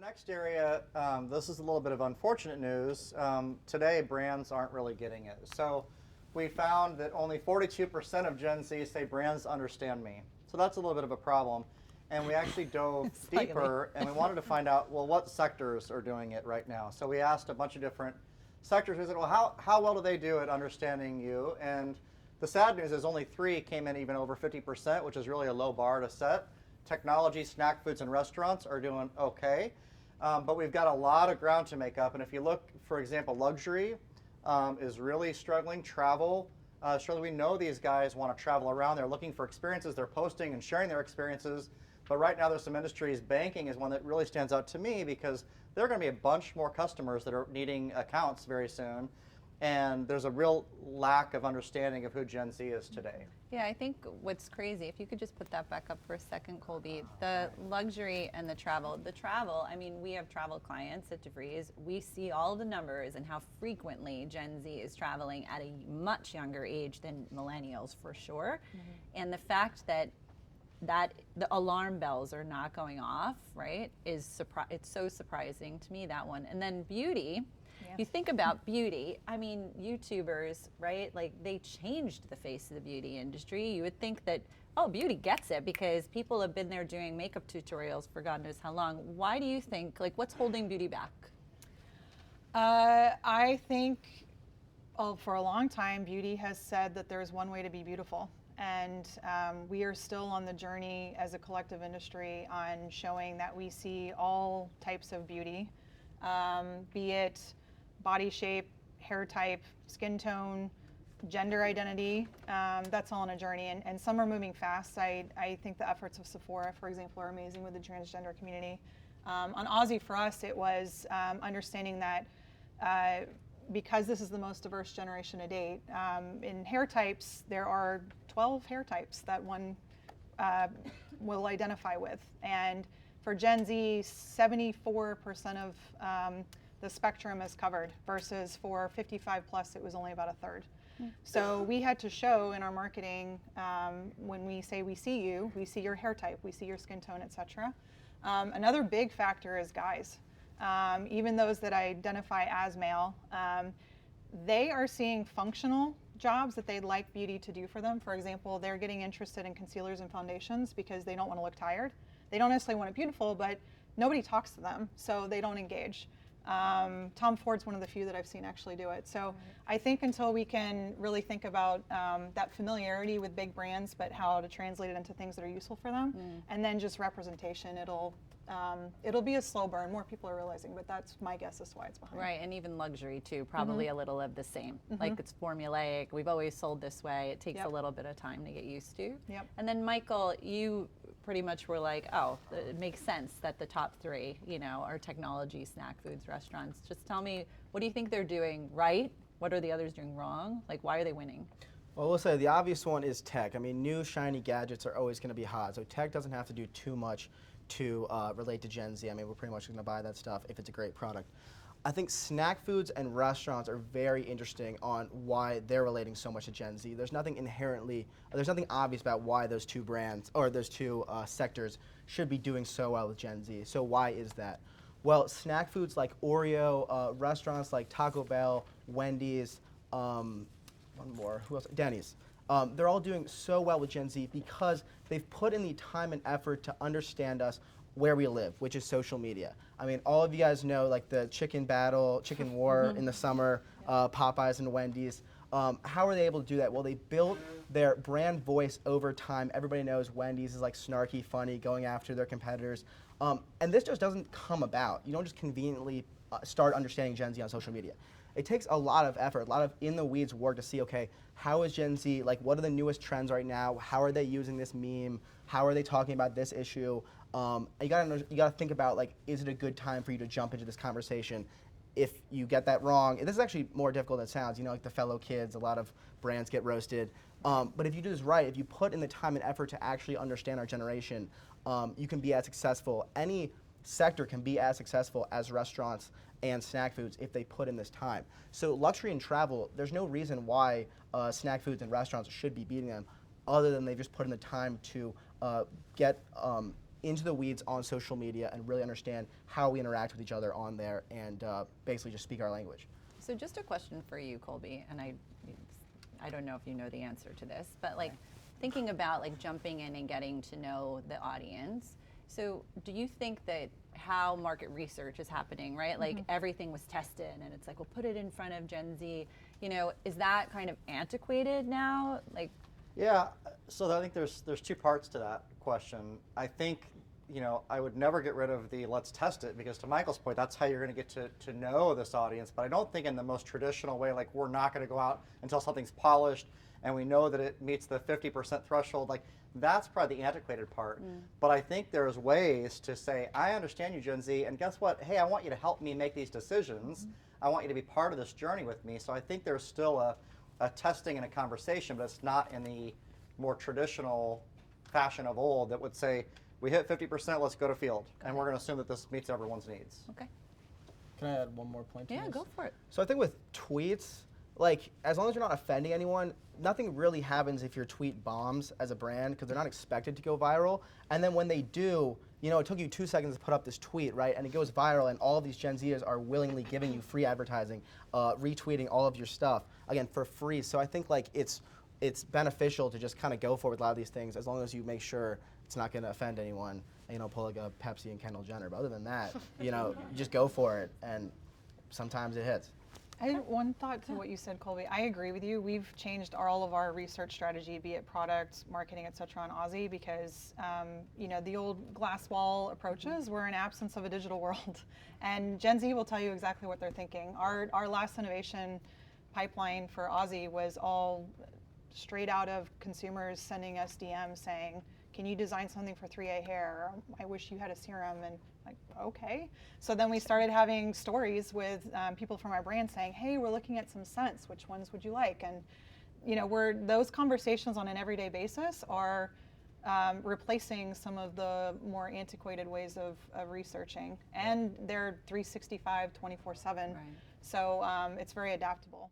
next area, this is a little bit of unfortunate news. Today, brands aren't really getting it. So we found that only 42% of Gen Z say brands understand me. So that's a little bit of a problem. And we actually dove deeper and we wanted to find out, well, what sectors are doing it right now? So we asked a bunch of different sectors. We said, well, how well do they do at understanding you? And the sad news is only 3 came in even over 50%, which is really a low bar to set. Technology, snack foods, and restaurants are doing okay. But we've got a lot of ground to make up. And if you look, for example, luxury is really struggling. Travel, struggling. We know these guys want to travel around. They're looking for experiences. They're posting and sharing their experiences. But right now there's some industries. Banking is one that really stands out to me because there are going to be a bunch more customers that are needing accounts very soon. And there's a real lack of understanding of who Gen Z is today. Yeah, I think what's crazy, if you could just put that back up for a second, Colby, the luxury and the travel. The travel, I mean, we have travel clients at DeVries. We see all the numbers and how frequently Gen Z is traveling at a much younger age than millennials, for sure. Mm-hmm. And the fact that the alarm bells are not going off, right, it's so surprising to me, that one. And then beauty. Yeah. You think about beauty, I mean, YouTubers, right? Like, they changed the face of the beauty industry. You would think that, oh, beauty gets it because people have been there doing makeup tutorials for God knows how long. Why do you think, like, what's holding beauty back? I think, for a long time, beauty has said that there's one way to be beautiful. And we are still on the journey as a collective industry on showing that we see all types of beauty, be it body shape, hair type, skin tone, gender identity. That's all on a journey, and some are moving fast. I think the efforts of Sephora, for example, are amazing with the transgender community. On Aussie, for us, it was understanding that because this is the most diverse generation to date, in hair types, there are 12 hair types that one will identify with. And for Gen Z, 74% of the spectrum is covered, versus for 55 plus, it was only about a third. So we had to show in our marketing, when we say we see you, we see your hair type, we see your skin tone, etc. Another big factor is guys. Even those that identify as male, they are seeing functional jobs that they'd like beauty to do for them. For example, they're getting interested in concealers and foundations because they don't want to look tired. They don't necessarily want it beautiful, but nobody talks to them, so they don't engage. Tom Ford's one of the few that I've seen actually do it. So I think until we can really think about that familiarity with big brands, but how to translate it into things that are useful for them, and then just representation, it'll be a slow burn. More people are realizing, but that's my guess as to why it's behind. Right, and even luxury too, probably a little of the same. Like, it's formulaic, we've always sold this way, it takes a little bit of time to get used to. And then Michael, you pretty much were like, oh, it makes sense that the top 3, are technology, snack foods, restaurants. Just tell me, what do you think they're doing right? What are the others doing wrong? Like, why are they winning? Well, we'll say the obvious one is tech. I mean, new shiny gadgets are always going to be hot, so tech doesn't have to do too much to relate to Gen Z. I mean, we're pretty much going to buy that stuff if it's a great product. I think snack foods and restaurants are very interesting on why they're relating so much to Gen Z. There's nothing obvious about why those two brands or those two sectors should be doing so well with Gen Z. So why is that? Well, snack foods like Oreo, restaurants like Taco Bell, Wendy's, one more, who else? Denny's. They're all doing so well with Gen Z because they've put in the time and effort to understand us where we live, which is social media. I mean, all of you guys know, like, the chicken war in the summer, Popeyes and Wendy's. How are they able to do that? Well, they built their brand voice over time. Everybody knows Wendy's is like snarky, funny, going after their competitors. And this just doesn't come about. You don't just conveniently start understanding Gen Z on social media. It takes a lot of effort, a lot of in-the-weeds work to see, okay, how is Gen Z, like, what are the newest trends right now? How are they using this meme? How are they talking about this issue? You gotta think about, like, is it a good time for you to jump into this conversation? If you get that wrong, this is actually more difficult than it sounds. Like the fellow kids, a lot of brands get roasted. But if you do this right, if you put in the time and effort to actually understand our generation, you can be as successful. Any sector can be as successful as restaurants and snack foods if they put in this time. So luxury and travel, there's no reason why snack foods and restaurants should be beating them, other than they just put in the time to get into the weeds on social media and really understand how we interact with each other on there and basically just speak our language. So just a question for you, Colby, and I don't know if you know the answer to this, but like thinking about like jumping in and getting to know the audience. So do you think that how market research is happening, right? Like everything was tested and it's like, we'll put it in front of Gen Z, you know, is that kind of antiquated now? Like, Yeah, so I think there's two parts to that question. I think, you know, I would never get rid of the let's test it, because to Michael's point, that's how you're going to get to know this audience. But I don't think in the most traditional way, like we're not going to go out until something's polished and we know that it meets the 50% threshold. Like that's probably the antiquated part. But I think there's ways to say, I understand you, Gen Z, and guess what? Hey, I want you to help me make these decisions. I want you to be part of this journey with me. So I think there's still a testing and a conversation, but it's not in the more traditional fashion of old that would say, we hit 50%, let's go to field. And we're going to assume that this meets everyone's needs. okay. Can I add one more point to this? Yeah, go for it. So I think with tweets, like as long as you're not offending anyone, nothing really happens if your tweet bombs as a brand, because they're not expected to go viral. And then when they do, you know, it took you 2 seconds to put up this tweet, right? And it goes viral, and all of these Gen Zers are willingly giving you free advertising, retweeting all of your stuff, again, for free. So I think like it's beneficial to just kind of go for with a lot of these things, as long as you make sure it's not going to offend anyone. You know, pull like a Pepsi and Kendall Jenner. But other than that, you know, you just go for it, and sometimes it hits. I had one thought to what you said, Colby. I agree with you. We've changed all of our research strategy, be it product, marketing, et cetera, on Aussie, because you know, the old glass wall approaches were an absence of a digital world. And Gen Z will tell you exactly what they're thinking. Our last innovation pipeline for Aussie was all straight out of consumers sending us DMs saying, can you design something for 3A hair? I wish you had a serum. And like, okay. So then we started having stories with people from our brand saying, hey, we're looking at some scents. Which ones would you like? And you know, those conversations on an everyday basis are replacing some of the more antiquated ways of researching. And they're 365, 24/7. Right. So it's very adaptable.